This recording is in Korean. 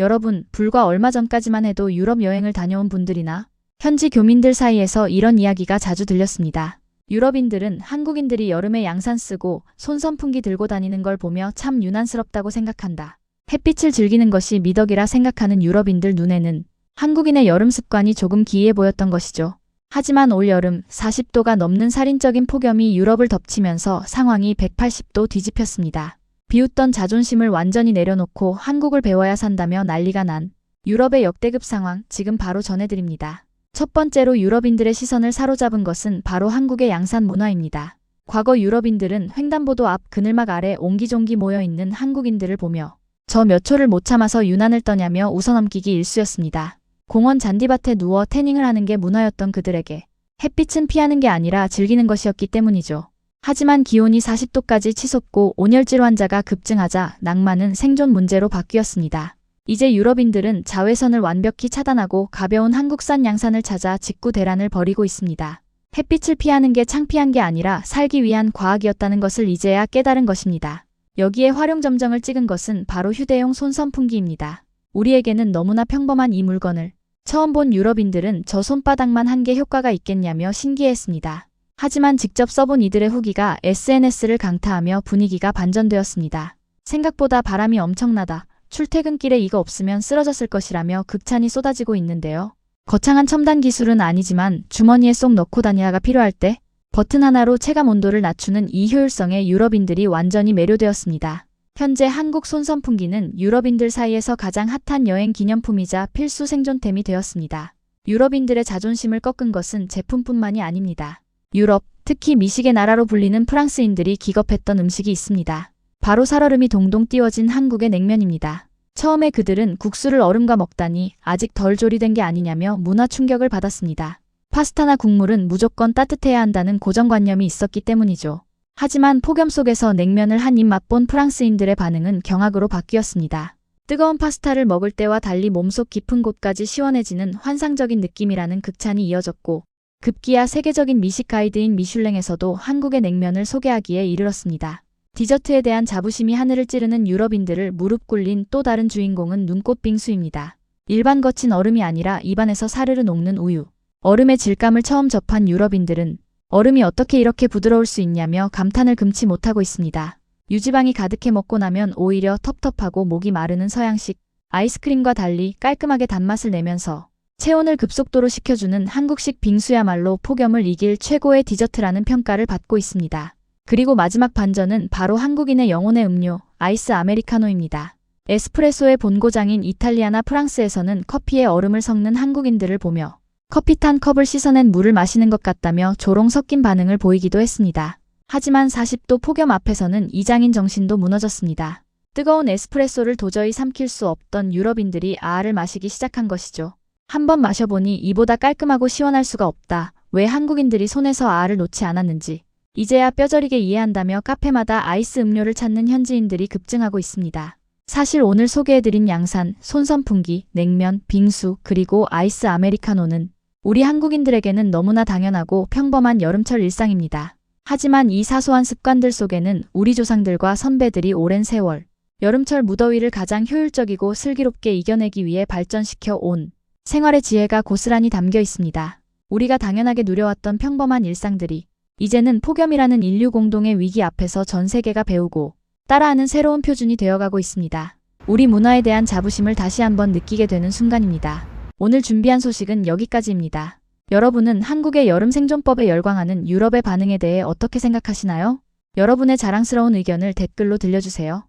여러분, 불과 얼마 전까지만 해도 유럽 여행을 다녀온 분들이나 현지 교민들 사이에서 이런 이야기가 자주 들렸습니다. 유럽인들은 한국인들이 여름에 양산 쓰고 손선풍기 들고 다니는 걸 보며 참 유난스럽다고 생각한다. 햇빛을 즐기는 것이 미덕이라 생각하는 유럽인들 눈에는 한국인의 여름 습관이 조금 기이해 보였던 것이죠. 하지만 올여름 40도가 넘는 살인적인 폭염이 유럽을 덮치면서 상황이 180도 뒤집혔습니다. 비웃던 자존심을 완전히 내려놓고 한국을 배워야 산다며 난리가 난 유럽의 역대급 상황 지금 바로 전해드립니다. 첫 번째로 유럽인들의 시선을 사로잡은 것은 바로 한국의 양산 문화입니다. 과거 유럽인들은 횡단보도 앞 그늘막 아래 옹기종기 모여있는 한국인들을 보며 저 몇 초를 못 참아서 유난을 떠냐며 웃어넘기기 일쑤였습니다. 공원 잔디밭에 누워 태닝을 하는 게 문화였던 그들에게 햇빛은 피하는 게 아니라 즐기는 것이었기 때문이죠. 하지만 기온이 40도까지 치솟고 온열질 환자가 급증하자 낭만은 생존 문제로 바뀌었습니다. 이제 유럽인들은 자외선을 완벽히 차단하고 가벼운 한국산 양산을 찾아 직구대란을 벌이고 있습니다. 햇빛을 피하는 게 창피한 게 아니라 살기 위한 과학이었다는 것을 이제야 깨달은 것입니다. 여기에 활용점정을 찍은 것은 바로 휴대용 손선풍기입니다. 우리에게는 너무나 평범한 이 물건을 처음 본 유럽인들은 저 손바닥만 한 게 효과가 있겠냐며 신기해했습니다. 하지만 직접 써본 이들의 후기가 SNS를 강타하며 분위기가 반전되었습니다. 생각보다 바람이 엄청나다. 출퇴근길에 이거 없으면 쓰러졌을 것이라며 극찬이 쏟아지고 있는데요. 거창한 첨단 기술은 아니지만 주머니에 쏙 넣고 다니다가 필요할 때 버튼 하나로 체감 온도를 낮추는 이 효율성에 유럽인들이 완전히 매료되었습니다. 현재 한국 손선풍기는 유럽인들 사이에서 가장 핫한 여행 기념품이자 필수 생존템이 되었습니다. 유럽인들의 자존심을 꺾은 것은 제품뿐만이 아닙니다. 유럽, 특히 미식의 나라로 불리는 프랑스인들이 기겁했던 음식이 있습니다. 바로 살얼음이 동동 띄워진 한국의 냉면입니다. 처음에 그들은 국수를 얼음과 먹다니 아직 덜 조리된 게 아니냐며 문화 충격을 받았습니다. 파스타나 국물은 무조건 따뜻해야 한다는 고정관념이 있었기 때문이죠. 하지만 폭염 속에서 냉면을 한 입 맛본 프랑스인들의 반응은 경악으로 바뀌었습니다. 뜨거운 파스타를 먹을 때와 달리 몸속 깊은 곳까지 시원해지는 환상적인 느낌이라는 극찬이 이어졌고 급기야 세계적인 미식 가이드인 미슐랭에서도 한국의 냉면을 소개하기에 이르렀습니다. 디저트에 대한 자부심이 하늘을 찌르는 유럽인들을 무릎 꿇린 또 다른 주인공은 눈꽃 빙수입니다. 일반 거친 얼음이 아니라 입안에서 사르르 녹는 우유. 얼음의 질감을 처음 접한 유럽인들은 얼음이 어떻게 이렇게 부드러울 수 있냐며 감탄을 금치 못하고 있습니다. 유지방이 가득해 먹고 나면 오히려 텁텁하고 목이 마르는 서양식 아이스크림과 달리 깔끔하게 단맛을 내면서 체온을 급속도로 식혀주는 한국식 빙수야말로 폭염을 이길 최고의 디저트라는 평가를 받고 있습니다. 그리고 마지막 반전은 바로 한국인의 영혼의 음료, 아이스 아메리카노입니다. 에스프레소의 본고장인 이탈리아나 프랑스에서는 커피에 얼음을 섞는 한국인들을 보며 커피 탄 컵을 씻어낸 물을 마시는 것 같다며 조롱 섞인 반응을 보이기도 했습니다. 하지만 40도 폭염 앞에서는 이장인 정신도 무너졌습니다. 뜨거운 에스프레소를 도저히 삼킬 수 없던 유럽인들이 아아를 마시기 시작한 것이죠. 한번 마셔보니 이보다 깔끔하고 시원할 수가 없다. 왜 한국인들이 손에서 아아를 놓지 않았는지 이제야 뼈저리게 이해한다며 카페마다 아이스 음료를 찾는 현지인들이 급증하고 있습니다. 사실 오늘 소개해드린 양산, 손선풍기, 냉면, 빙수, 그리고 아이스 아메리카노는 우리 한국인들에게는 너무나 당연하고 평범한 여름철 일상입니다. 하지만 이 사소한 습관들 속에는 우리 조상들과 선배들이 오랜 세월 여름철 무더위를 가장 효율적이고 슬기롭게 이겨내기 위해 발전시켜 온 생활의 지혜가 고스란히 담겨 있습니다. 우리가 당연하게 누려왔던 평범한 일상들이 이제는 폭염이라는 인류 공동의 위기 앞에서 전 세계가 배우고 따라하는 새로운 표준이 되어가고 있습니다. 우리 문화에 대한 자부심을 다시 한번 느끼게 되는 순간입니다. 오늘 준비한 소식은 여기까지입니다. 여러분은 한국의 여름 생존법에 열광하는 유럽의 반응에 대해 어떻게 생각하시나요? 여러분의 자랑스러운 의견을 댓글로 들려주세요.